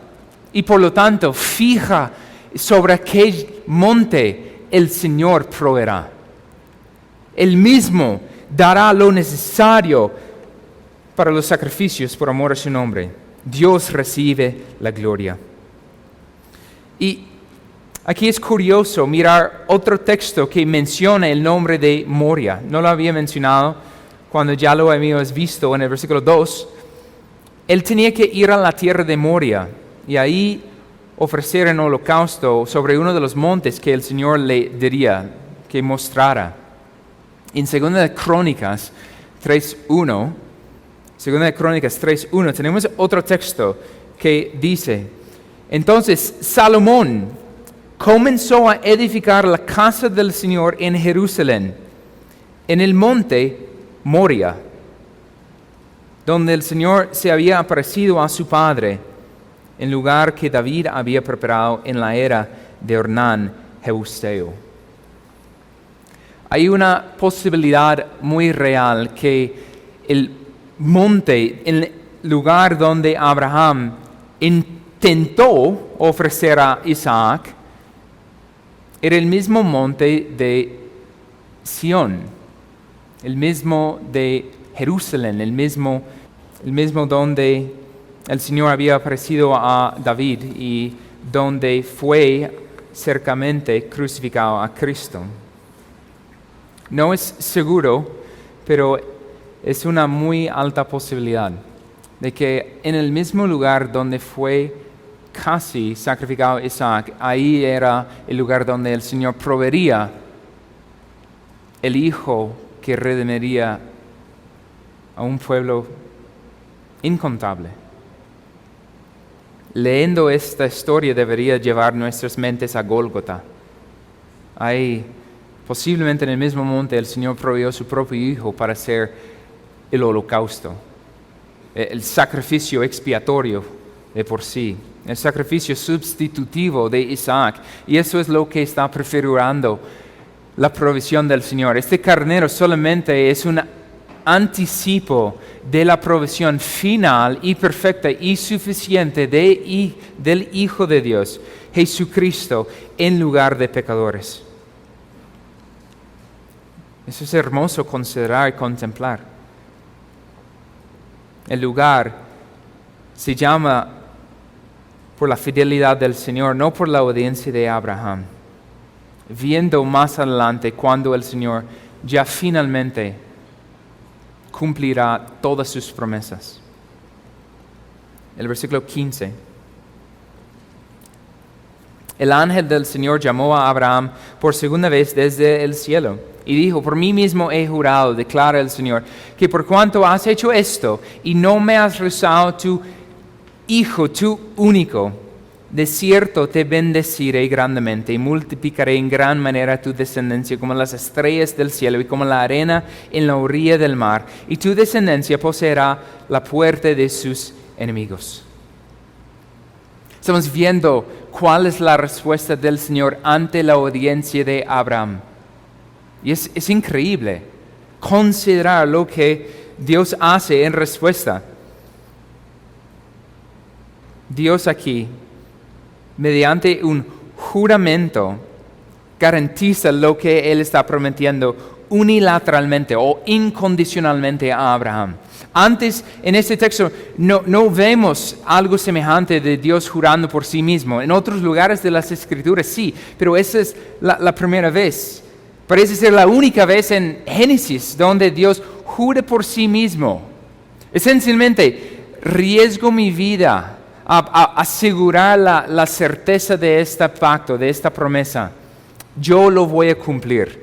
Y por lo tanto, fija sobre aquel monte el Señor proveerá. Él mismo dará lo necesario para los sacrificios por amor a su nombre. Dios recibe la gloria. Y aquí es curioso mirar otro texto que menciona el nombre de Moria. No lo había mencionado cuando ya lo habíamos visto en el versículo 2. Él tenía que ir a la tierra de Moria y ahí ofrecer en holocausto sobre uno de los montes que el Señor le diría, que mostrara. En 2 Crónicas 3.1 tenemos otro texto que dice, entonces Salomón comenzó a edificar la casa del Señor en Jerusalén, en el monte Moria, donde el Señor se había aparecido a su padre, en lugar que David había preparado en la era de Ornán Jebuseo. Hay una posibilidad muy real que el monte, el lugar donde Abraham intentó ofrecer a Isaac, era el mismo monte de Sión, el mismo de Jerusalén, el mismo donde el Señor había aparecido a David y donde fue cercamente crucificado a Cristo. No es seguro, pero es una muy alta posibilidad de que en el mismo lugar donde fue casi sacrificado Isaac, ahí era el lugar donde el Señor proveería el Hijo que redimiría a un pueblo incontable. Leyendo esta historia debería llevar nuestras mentes a Gólgota. Ahí, posiblemente en el mismo monte, el Señor proveyó su propio Hijo para hacer el holocausto, el sacrificio expiatorio de por sí, el sacrificio sustitutivo de Isaac. Y eso es lo que está prefigurando la provisión del Señor. Este carnero solamente es un anticipo de la provisión final y perfecta y suficiente del Hijo de Dios, Jesucristo, en lugar de pecadores. Eso es hermoso considerar y contemplar. El lugar se llama por la fidelidad del Señor, no por la obediencia de Abraham. Viendo más adelante cuando el Señor ya finalmente cumplirá todas sus promesas. El versículo 15. El ángel del Señor llamó a Abraham por segunda vez desde el cielo y dijo: por mí mismo he jurado, declara el Señor, que por cuanto has hecho esto y no me has rehusado tu hijo, tu único, de cierto te bendeciré grandemente y multiplicaré en gran manera tu descendencia como las estrellas del cielo y como la arena en la orilla del mar, y tu descendencia poseerá la puerta de sus enemigos. Estamos viendo cuál es la respuesta del Señor ante la obediencia de Abraham. Y es increíble considerar lo que Dios hace en respuesta. Dios aquí, mediante un juramento, garantiza lo que Él está prometiendo unilateralmente o incondicionalmente a Abraham. Antes, en este texto, no vemos algo semejante de Dios jurando por sí mismo. En otros lugares de las Escrituras sí, pero esa es la primera vez. Parece ser la única vez en Génesis donde Dios jura por sí mismo. Esencialmente, riesgo mi vida a asegurar la certeza de este pacto, de esta promesa. Yo lo voy a cumplir.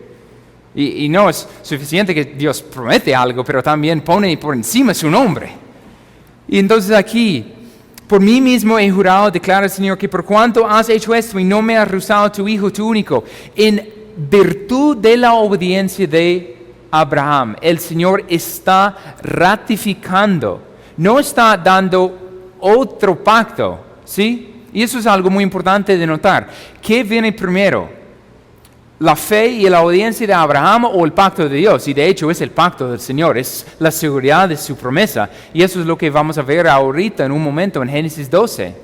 Y no es suficiente que Dios promete algo, pero también pone por encima su nombre. Y entonces aquí, por mí mismo he jurado, declara el Señor, que por cuanto has hecho esto y no me has rehusado tu hijo, tu único, en virtud de la obediencia de Abraham, el Señor está ratificando, no está dando otro pacto, ¿sí? Y eso es algo muy importante de notar. ¿Qué viene primero? ¿La fe y la obediencia de Abraham o el pacto de Dios? Y de hecho es el pacto del Señor, es la seguridad de su promesa. Y eso es lo que vamos a ver ahorita en un momento en Génesis 12.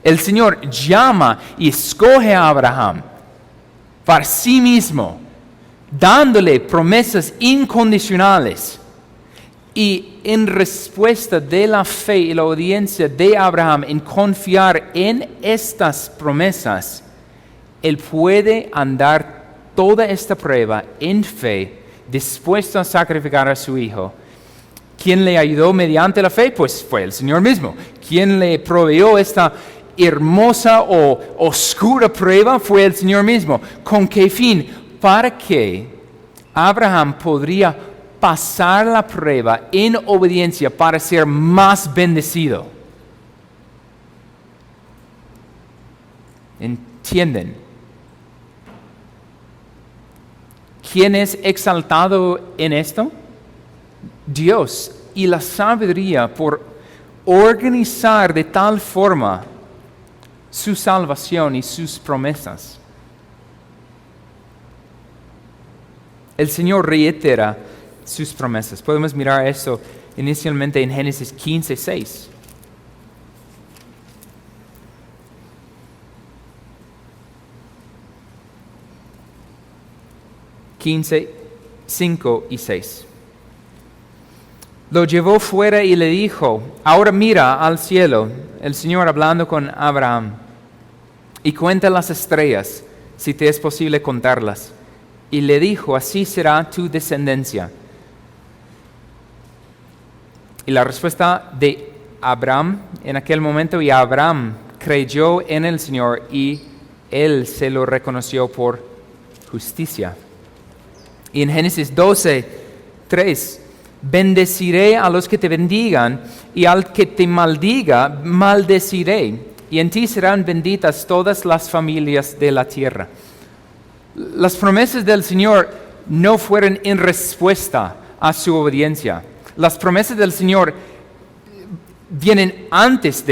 El Señor llama y escoge a Abraham para sí mismo, dándole promesas incondicionales. Y en respuesta de la fe y la obediencia de Abraham en confiar en estas promesas, Él puede andar toda esta prueba en fe, dispuesto a sacrificar a su hijo. ¿Quién le ayudó mediante la fe? Pues fue el Señor mismo. ¿Quién le proveyó esta hermosa o oscura prueba? Fue el Señor mismo. ¿Con qué fin? Para que Abraham podría pasar la prueba en obediencia para ser más bendecido. ¿Entienden? ¿Quién es exaltado en esto? Dios, y la sabiduría por organizar de tal forma su salvación y sus promesas. El Señor reitera sus promesas. Podemos mirar eso inicialmente en Génesis 15:6. 15, 5 y 6. Lo llevó fuera y le dijo: ahora mira al cielo, el Señor hablando con Abraham, y cuenta las estrellas, si te es posible contarlas. Y le dijo: así será tu descendencia. Y la respuesta de Abraham en aquel momento, y Abraham creyó en el Señor y Él se lo reconoció por justicia. Y en Génesis 12:3, bendeciré a los que te bendigan y al que te maldiga, maldeciré. Y en ti serán benditas todas las familias de la tierra. Las promesas del Señor no fueron en respuesta a su obediencia. Las promesas del Señor vienen antes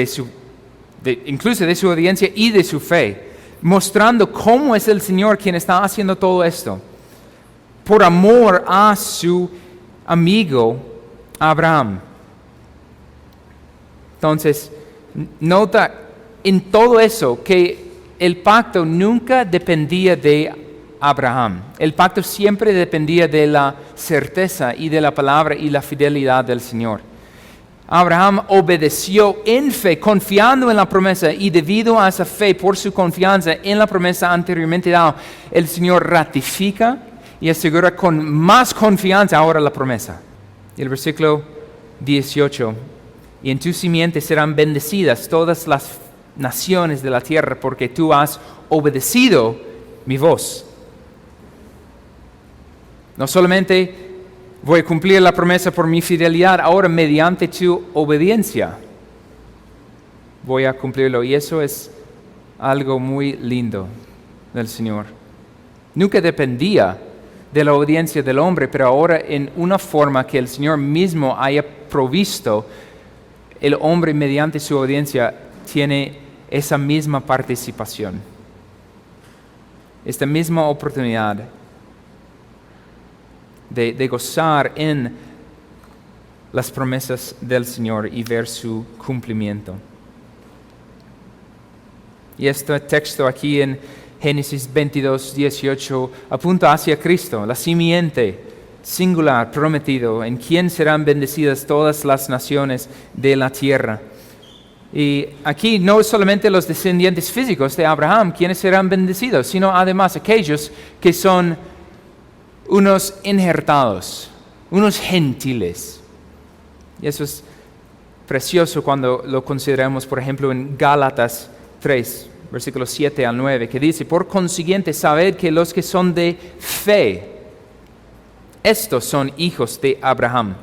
incluso de su obediencia y de su fe, mostrando cómo es el Señor quien está haciendo todo esto. Por amor a su amigo Abraham. Entonces, nota en todo eso que el pacto nunca dependía de Abraham. El pacto siempre dependía de la certeza y de la palabra y la fidelidad del Señor. Abraham obedeció en fe, confiando en la promesa, y debido a esa fe, por su confianza en la promesa anteriormente dada, el Señor ratifica y asegura con más confianza ahora la promesa. Y el versículo 18, y en tu simiente serán bendecidas todas las naciones de la tierra, porque tú has obedecido mi voz. No solamente voy a cumplir la promesa por mi fidelidad, ahora mediante tu obediencia voy a cumplirlo. Y eso es algo muy lindo del Señor. Nunca dependía de la obediencia del hombre, pero ahora en una forma que el Señor mismo haya provisto, el hombre mediante su obediencia tiene esa misma participación, esta misma oportunidad de gozar en las promesas del Señor y ver su cumplimiento. Y este texto aquí en Génesis 22, 18 apunta hacia Cristo, la simiente singular prometido, en quien serán bendecidas todas las naciones de la tierra. Y aquí no solamente los descendientes físicos de Abraham quienes serán bendecidos, sino además aquellos que son unos injertados, unos gentiles. Y eso es precioso cuando lo consideramos, por ejemplo, en Gálatas 3, versículos 7 al 9, que dice: por consiguiente, sabed que los que son de fe, estos son hijos de Abraham.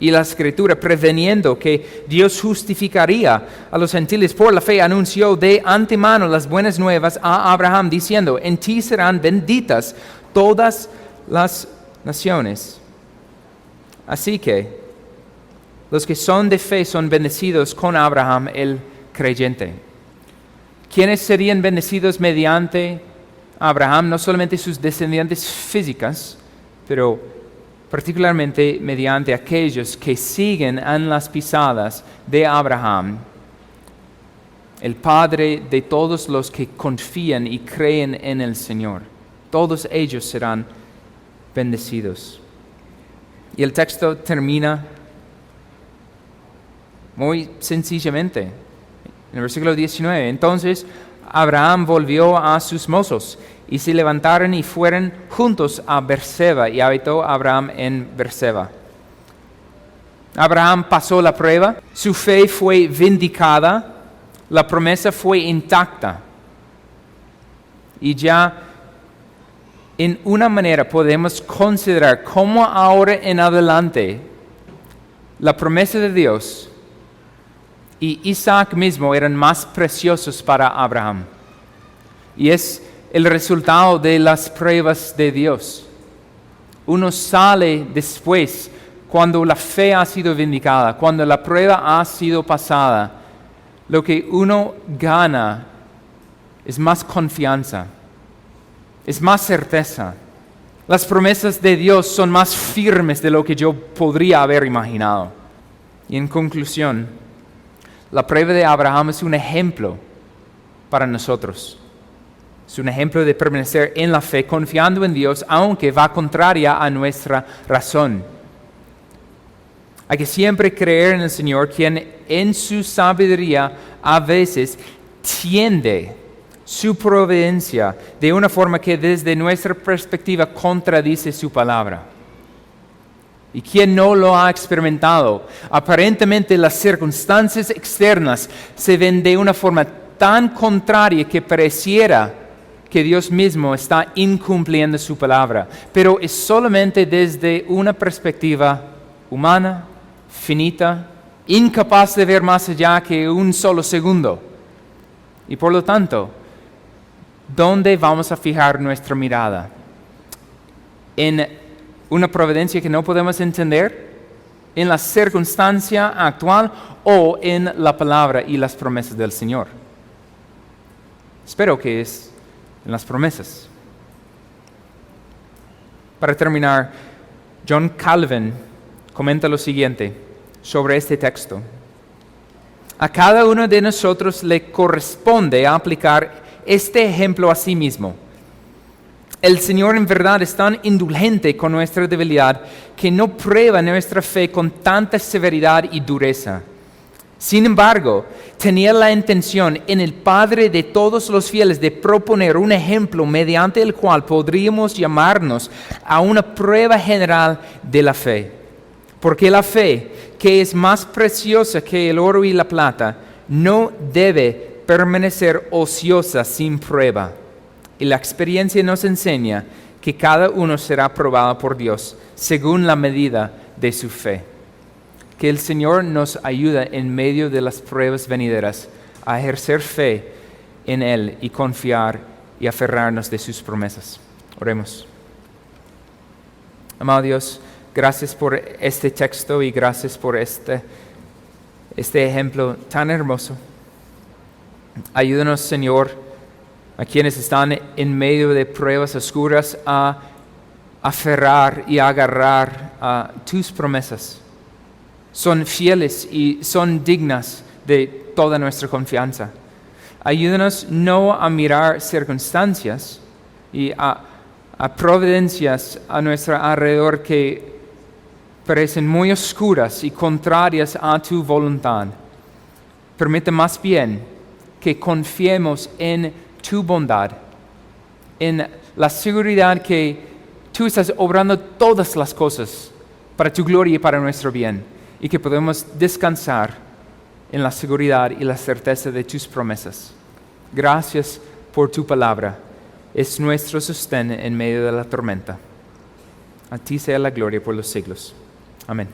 Y la Escritura, preveniendo que Dios justificaría a los gentiles por la fe, anunció de antemano las buenas nuevas a Abraham, diciendo: en ti serán benditas todas las naciones. Así que los que son de fe son bendecidos con Abraham el creyente. ¿Quiénes serían bendecidos mediante Abraham? No solamente sus descendientes físicas, pero particularmente mediante aquellos que siguen en las pisadas de Abraham, el padre de todos los que confían y creen en el Señor. Todos ellos serán bendecidos. Y el texto termina muy sencillamente. En el versículo 19, entonces Abraham volvió a sus mozos y se levantaron y fueron juntos a Berseba, y habitó Abraham en Berseba. Abraham pasó la prueba, su fe fue vindicada, la promesa fue intacta. Y ya en una manera podemos considerar cómo ahora en adelante la promesa de Dios y Isaac mismo eran más preciosos para Abraham. Y es el resultado de las pruebas de Dios. Uno sale después, cuando la fe ha sido vindicada, cuando la prueba ha sido pasada, lo que uno gana es más confianza, es más certeza. Las promesas de Dios son más firmes de lo que yo podría haber imaginado. Y en conclusión, la prueba de Abraham es un ejemplo para nosotros. Es un ejemplo de permanecer en la fe, confiando en Dios, aunque va contraria a nuestra razón. Hay que siempre creer en el Señor, quien en su sabiduría a veces tiende su providencia de una forma que desde nuestra perspectiva contradice su palabra. ¿Y quién no lo ha experimentado? Aparentemente las circunstancias externas se ven de una forma tan contraria que pareciera que Dios mismo está incumpliendo su palabra, pero es solamente desde una perspectiva humana, finita, incapaz de ver más allá que un solo segundo. Y por lo tanto, ¿dónde vamos a fijar nuestra mirada? ¿En una providencia que no podemos entender? ¿En la circunstancia actual o en la palabra y las promesas del Señor? Espero que es en las promesas. Para terminar, John Calvin comenta lo siguiente sobre este texto: a cada uno de nosotros le corresponde aplicar este ejemplo a sí mismo. El Señor en verdad es tan indulgente con nuestra debilidad que no prueba nuestra fe con tanta severidad y dureza. Sin embargo, tenía la intención en el Padre de todos los fieles de proponer un ejemplo mediante el cual podríamos llamarnos a una prueba general de la fe. Porque la fe, que es más preciosa que el oro y la plata, no debe permanecer ociosa sin prueba. Y la experiencia nos enseña que cada uno será probado por Dios según la medida de su fe. Que el Señor nos ayude en medio de las pruebas venideras a ejercer fe en Él y confiar y aferrarnos de sus promesas. Oremos. Amado Dios, gracias por este texto y gracias por este ejemplo tan hermoso. Ayúdanos, Señor, a quienes están en medio de pruebas oscuras a aferrar y agarrar a tus promesas. Son fieles y son dignas de toda nuestra confianza. Ayúdanos no a mirar circunstancias y a providencias a nuestro alrededor que parecen muy oscuras y contrarias a tu voluntad. Permite más bien que confiemos en tu bondad, en la seguridad que tú estás obrando todas las cosas para tu gloria y para nuestro bien, y que podemos descansar en la seguridad y la certeza de tus promesas. Gracias por tu palabra. Es nuestro sostén en medio de la tormenta. A ti sea la gloria por los siglos. Amén.